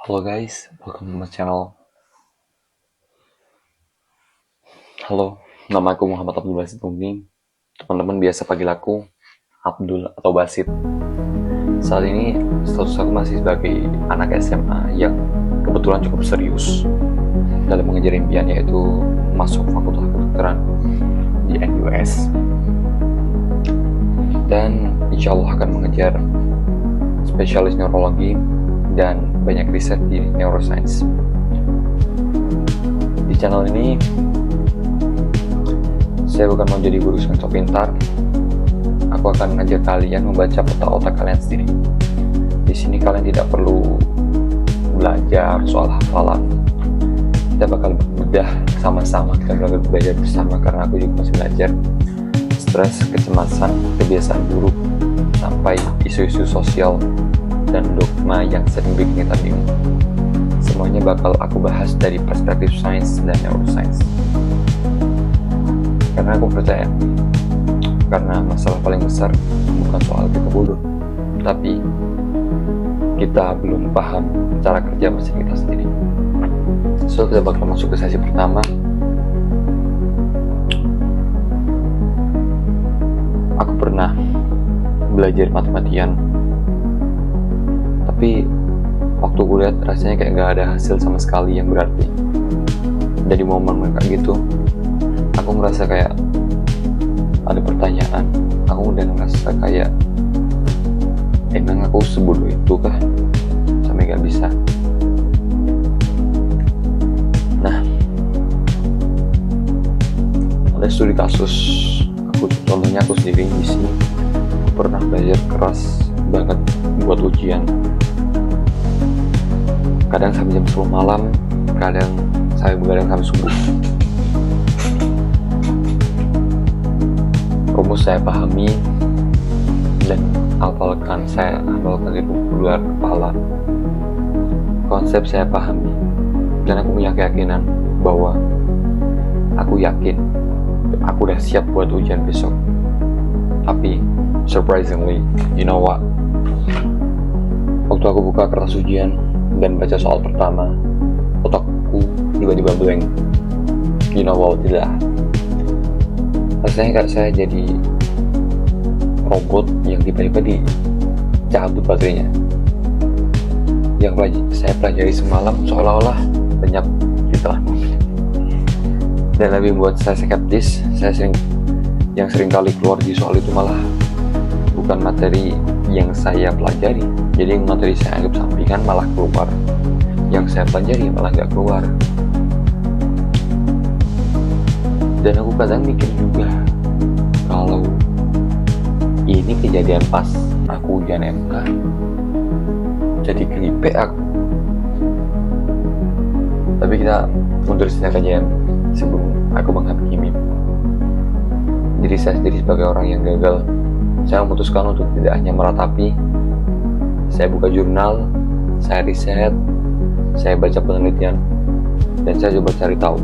Halo guys, welcome to my channel. Halo, nama aku Muhammad Abdul Basit Mumi. Teman-teman biasa panggil aku Abdul atau Basit. Saat ini status aku masih sebagai anak SMA yang kebetulan cukup serius dalam mengejar impian, yaitu masuk fakultas kedokteran di NUS. Dan insya Allah akan mengejar spesialis neurologi dan banyak riset di neuroscience. Di channel ini saya bukan mau jadi guru yang sok pintar. Aku akan mengajak kalian membaca otak-otak kalian sendiri. Di sini kalian tidak perlu belajar soal hafalan. Kita bakal bedah sama-sama, kita bakal belajar bersama, karena aku juga masih belajar. Stres, kecemasan, kebiasaan buruk, sampai isu-isu sosial dan dogma yang sering bikin kita bingung. Semuanya bakal aku bahas dari perspektif sains dan neuroscience. Karena aku percaya, karena masalah paling besar bukan soal kita bodoh, tapi kita belum paham cara kerja mesin kita sendiri. So, kita bakal masuk ke sesi pertama. Aku pernah belajar matematian, tapi waktu gue lihat rasanya kayak gak ada hasil sama sekali yang berarti. Dari momen kayak gitu, aku merasa kayak ada pertanyaan. Aku udah ngerasa kayak, emang aku sebodoh itu kah sampai gak bisa? Nah, ada studi kasus contohnya aku sendiri di sini. Aku pernah belajar keras banget buat ujian. Kadang sampai jam 10 malam, kadang sampai subuh. Rumus saya pahami dan saya hafalkan di luar kepala. Konsep saya pahami, dan aku punya keyakinan bahwa aku yakin aku udah siap buat ujian besok. Tapi surprisingly, you know what? Waktu aku buka kertas ujian dan baca soal pertama, otakku tiba-tiba blank. You know what, tidak. Rasanya kayak saya jadi robot yang tiba-tiba dicabut baterainya. Yang saya pelajari semalam seolah-olah lenyap di telan bumi. Dan lebih membuat saya skeptis, yang sering kali keluar di soal itu malah bukan materi yang saya pelajari. Jadi materi saya anggap sampingan malah keluar, yang saya pelajari malah nggak keluar. Dan aku kadang mikir juga, kalau ini kejadian pas aku ujian MK, jadi gripe aku. Tapi kita mundur sejenak aja sebelum aku menghakimi diri saya sendiri sebagai orang yang gagal. Saya memutuskan untuk tidak hanya meratapi. Saya buka jurnal, saya riset, saya baca penelitian, dan saya coba cari tahu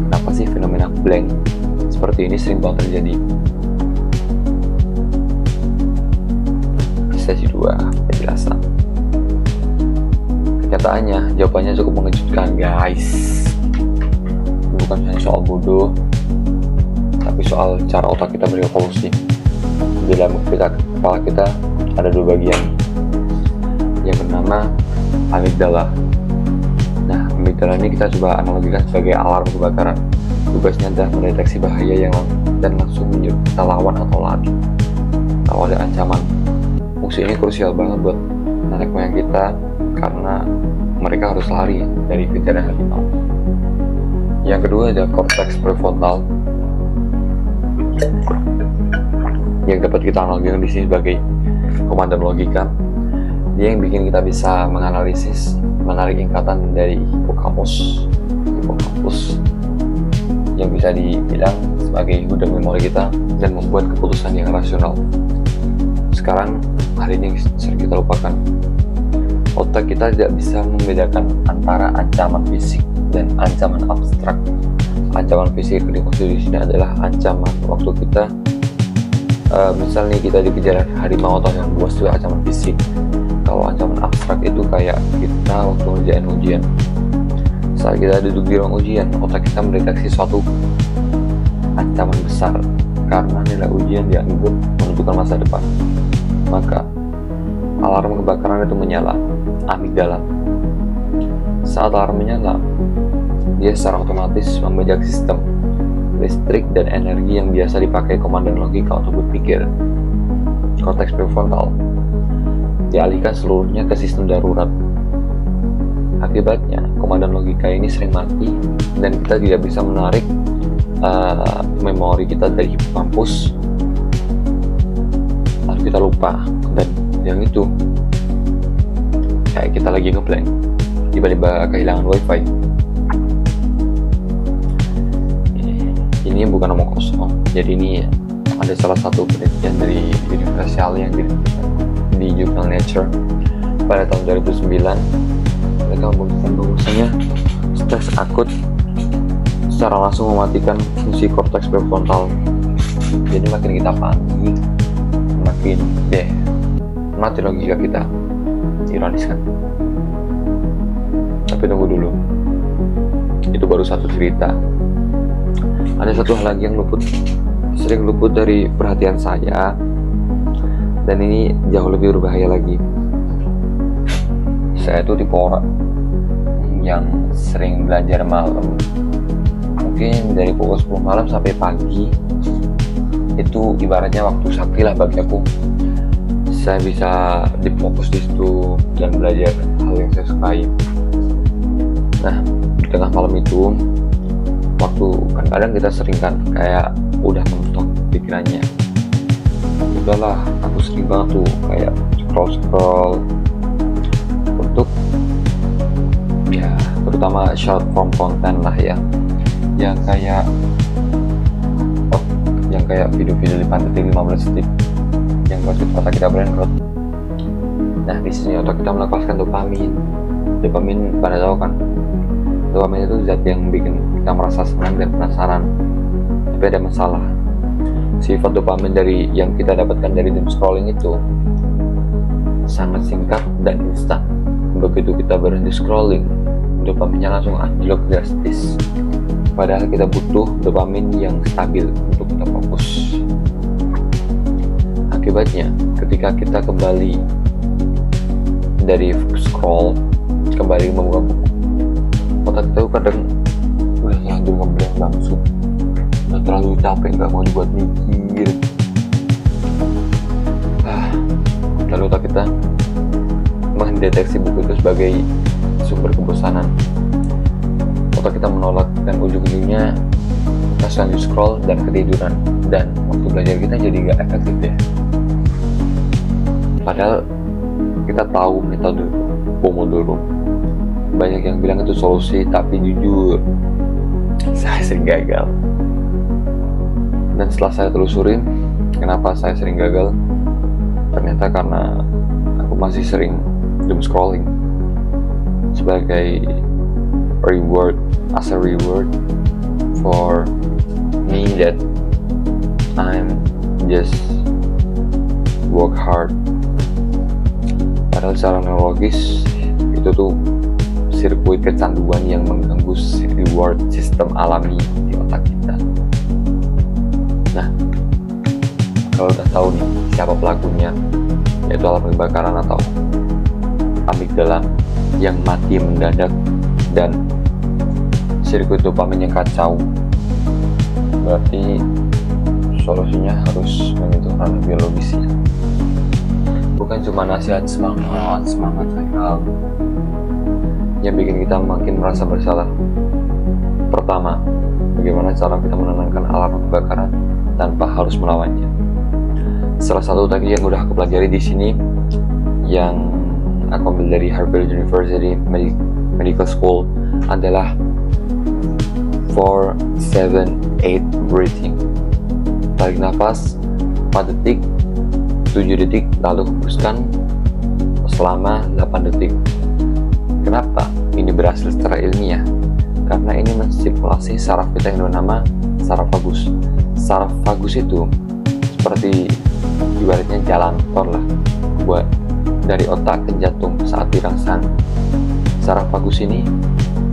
kenapa sih fenomena blank seperti ini sering banget terjadi. Sesi 2, penjelasan. Kenyataannya, jawabannya cukup mengejutkan, guys. Bukan hanya soal bodoh, tapi soal cara otak kita berevolusi. Di dalam kepala kita ada dua bagian yang bernama amigdala. Nah, amigdala ini kita coba analogikan sebagai alarm kebakaran. Tugasnya adalah mendeteksi bahaya dan langsung menyuruh kita lawan atau lari kalau ada ancaman. Fungsi ini krusial banget buat nenek moyang kita, karena mereka harus lari dari kejaran harimau. Yang kedua ada korteks prefrontal, yang dapat kita analogikan di sini sebagai komandan logika. Dia yang bikin kita bisa menganalisis, menarik ikatan dari hipokampus yang bisa dibilang sebagai gudang memori kita dan membuat keputusan yang rasional. Sekarang, hal ini sering kita lupakan. Otak kita tidak bisa membedakan antara ancaman fisik dan ancaman abstrak. Ancaman fisik yang dimaksud di sini adalah ancaman waktu kita misalnya kita dikejar harimau atau yang buas, itu ancaman fisik. kalau ancaman abstrak itu kayak kita waktu ngerjain ujian. Saat kita duduk di ruang ujian, otak kita mendeteksi suatu ancaman besar karena nilai ujian dianggap menentukan masa depan. Maka alarm kebakaran itu menyala, amigdala. Saat alarm menyala, dia secara otomatis membajak sistem listrik dan energi yang biasa dipakai komandan logika untuk berpikir. Korteks prefrontal dialihkan seluruhnya ke sistem darurat. Akibatnya, komandan logika ini sering mati dan kita tidak bisa menarik memori kita dari hippocampus, lalu kita lupa. Dan yang itu kayak kita lagi ngeblank tiba-tiba kehilangan wifi. Ini bukan omong kosong, jadi ini ada salah satu penelitian dari Universitas yang di jurnal Nature pada tahun 2009. Mereka membuktikan bahwasanya stres akut secara langsung mematikan fungsi korteks prefrontal. Jadi makin kita panik, makin mati logika kita. Ironis kan? Tapi tunggu dulu, itu baru satu cerita. Ada satu hal lagi yang sering luput dari perhatian saya, dan ini jauh lebih berbahaya lagi. Saya tuh tipe orang yang sering belajar malam, mungkin dari pukul 10 malam sampai pagi. Itu ibaratnya waktu sakti lah bagi aku. Saya bisa difokus di situ dan belajar hal yang saya sukai. Nah, di tengah malam itu, waktu kan kadang kita sering kan kayak udah mentok pikirannya, udahlah, aku sering banget tuh kayak scroll untuk ya terutama short form content lah ya, yang kayak video-video 5 detik 15 detik yang buat otak kita brain rot. Nah, di sini otak kita melepaskan dopamin. Pada tahu kan, dopamin itu zat yang bikin kita merasa senang dan penasaran. Tapi ada masalah. Sifat dopamin dari yang kita dapatkan dari doom scrolling itu sangat singkat dan instan. Begitu kita berhenti scrolling, dopaminnya langsung anjlok drastis. Padahal kita butuh dopamin yang stabil untuk kita fokus. Akibatnya, ketika kita kembali dari scroll, kembali membuka buku, otak kita kadang udah terlanjur ngeblank langsung, udah terlalu capek, nggak mau dibuat mikir. Lalu otak kita mendeteksi buku itu sebagai sumber kebosanan. Otak kita menolak dan ujung-ujungnya kita lanjut scroll dan ketiduran, dan waktu belajar kita jadi nggak efektif deh. Padahal kita tahu metode Pomodoro, banyak yang bilang itu solusi, tapi jujur saya sering gagal. Dan setelah saya telusurin kenapa saya sering gagal, ternyata karena aku masih sering doom scrolling sebagai reward, as a reward for me that I'm just work hard. Padahal secara neurologis itu tuh sirkuit kecanduan yang mengganggu reward sistem alami di otak kita. Nah, kalau udah tahu nih siapa pelakunya, yaitu alarm kebakaran atau amigdala yang mati mendadak dan sirkuit dopamin yang kacau, berarti solusinya harus menyentuh ranah biologisnya. Bukan cuma nasihat semangat Haikal yang bikin kita makin merasa bersalah. Pertama, bagaimana cara kita menenangkan alarm kebakaran tanpa harus melawannya. Salah satu tadi yang udah aku pelajari di sini, yang aku ambil dari Harvard University Medical School, adalah 4-7-8 breathing. Tarik nafas 4 detik, 7 detik, lalu hembuskan selama 8 detik. Kenapa ini berhasil secara ilmiah? Karena ini menstimulasi saraf kita yang bernama saraf vagus. Saraf vagus itu seperti ibaratnya jalan tol lah buat dari otak ke jantung saat dirangsang. Saraf vagus ini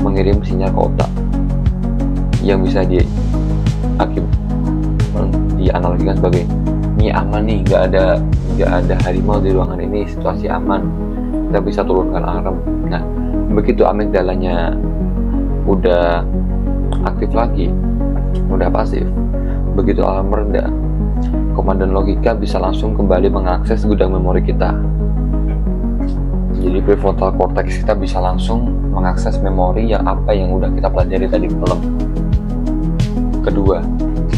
mengirim sinyal ke otak yang bisa dianalogikan sebagai ini aman nih, nggak ada harimau di ruangan ini, situasi aman, kita bisa turunkan alarm. Nah, begitu amigdalanya udah aktif lagi, udah pasif, begitu alarm rendah, komandan logika bisa langsung kembali mengakses gudang memori kita. Jadi prefrontal cortex kita bisa langsung mengakses memori yang udah kita pelajari tadi malam. Kedua,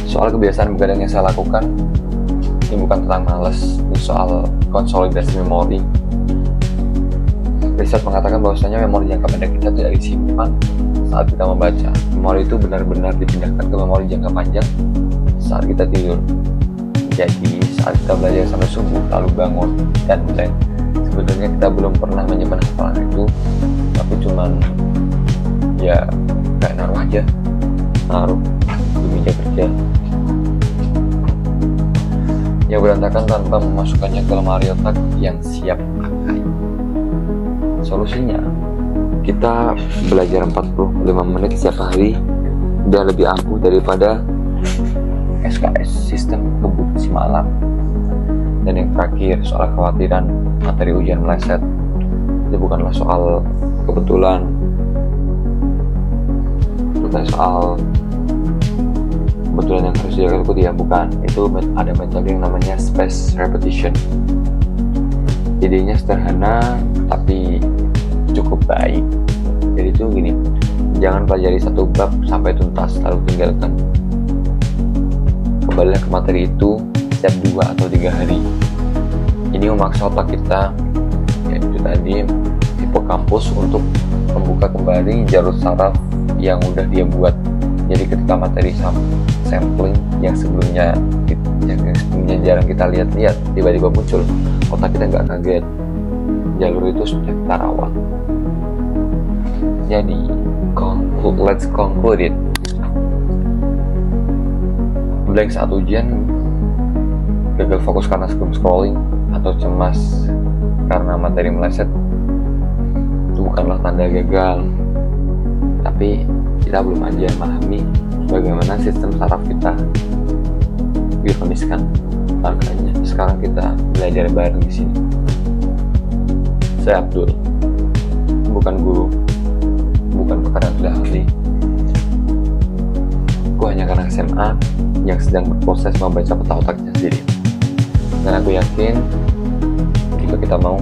soal kebiasaan begadang yang saya lakukan, ini bukan tentang males, ini soal konsolidasi memori. Riset mengatakan bahwasanya memori jangka pendek kita tidak disimpan saat kita membaca. Memori itu benar-benar dipindahkan ke memori jangka panjang saat kita tidur. Jadi saat kita belajar sampai subuh lalu bangun dan mulai, sebenarnya kita belum pernah menyimpan hafalan itu, tapi cuman ya kayak naruh di meja kerja yang berantakan tanpa memasukkannya ke lemari otak yang siap pakai. Solusinya, kita belajar 45 menit setiap hari dan lebih ampuh daripada SKS, sistem kebut semalam. Dan yang terakhir, soal kekhawatiran materi ujian meleset, itu bukanlah soal kebetulan, bukan soal kebetulan yang harus dilakukan, ya bukan. Itu ada metode yang namanya spaced repetition. Idenya sederhana tapi cukup baik. Jadi itu gini, jangan pelajari satu bab sampai tuntas lalu tinggalkan. Kembalilah ke materi itu setiap 2 atau 3 hari. Ini memaksa otak kita, yaitu tadi hipokampus, untuk membuka kembali jalur saraf yang udah dia buat. Jadi ketika materi sampling yang sebelumnya jarang kita lihat tiba-tiba muncul, otak kita nggak kaget. Jalur itu sudah kita rawat. Jadi let's conclude it. Blank saat ujian, gagal fokus karena scrolling, atau cemas karena materi meleset, itu bukanlah tanda gagal, tapi kita belum aja memahami bagaimana sistem saraf kita difoniskan. Makanya sekarang kita belajar bareng di sini. Saya Abdul, bukan guru, bukan pakar yang sudah ahli. Aku hanya anak SMA yang sedang berproses membaca peta otaknya sendiri. Dan aku yakin jika kita mau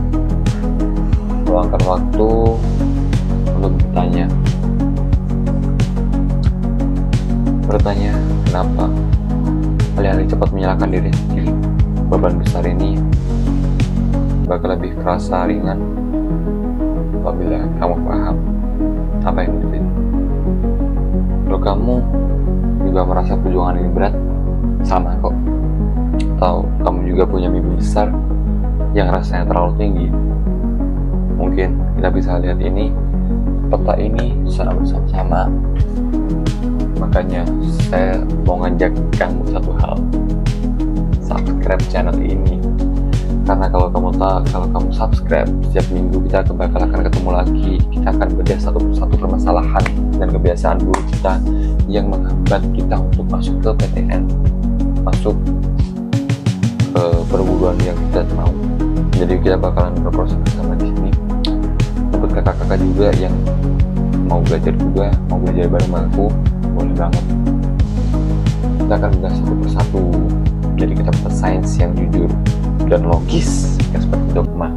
meluangkan waktu untuk bertanya kenapa alih-alih cepat menyalahkan diri sendiri, beban besar ini bakal lebih kerasa ringan apabila kamu paham apa yang terjadi. Kalau kamu juga merasa perjuangan ini berat, sama kok. Atau kamu juga punya mimpi besar yang rasanya terlalu tinggi, mungkin kita bisa lihat peta ini secara bersama-sama. Makanya saya mau ngajak kamu satu hal, subscribe channel ini. Karena kalau kamu subscribe, setiap minggu kita akan ketemu lagi. Kita akan bedah satu persatu permasalahan dan kebiasaan buruk kita yang menghambat kita untuk masuk ke PTN, masuk ke perguruan yang kita mau. Jadi kita bakalan berproses bersama di sini. Untuk kakak-kakak juga yang mau belajar bareng aku, boleh banget. Kita akan bedah satu persatu. Jadi kita sains yang jujur dan logis, yang seperti dogma.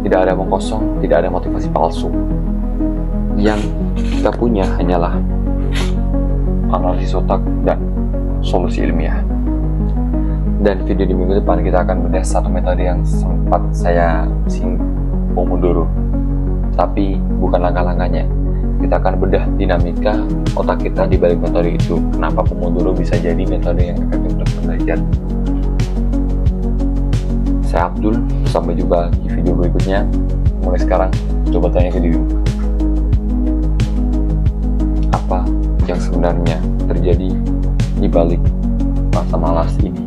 Tidak ada omong kosong, tidak ada motivasi palsu. Yang kita punya hanyalah analisis otak dan solusi ilmiah. Dan video di minggu depan kita akan bedah satu metode yang sempat saya singgung, Pomodoro. Tapi bukan langkah-langkahnya. Kita akan bedah dinamika otak kita di balik metode itu. Kenapa Pomodoro bisa jadi metode yang efektif untuk belajar. Saya Abdul, sampai jumpa di video berikutnya. Mulai sekarang, coba tanya ke diri, apa yang sebenarnya terjadi di balik masa malas ini?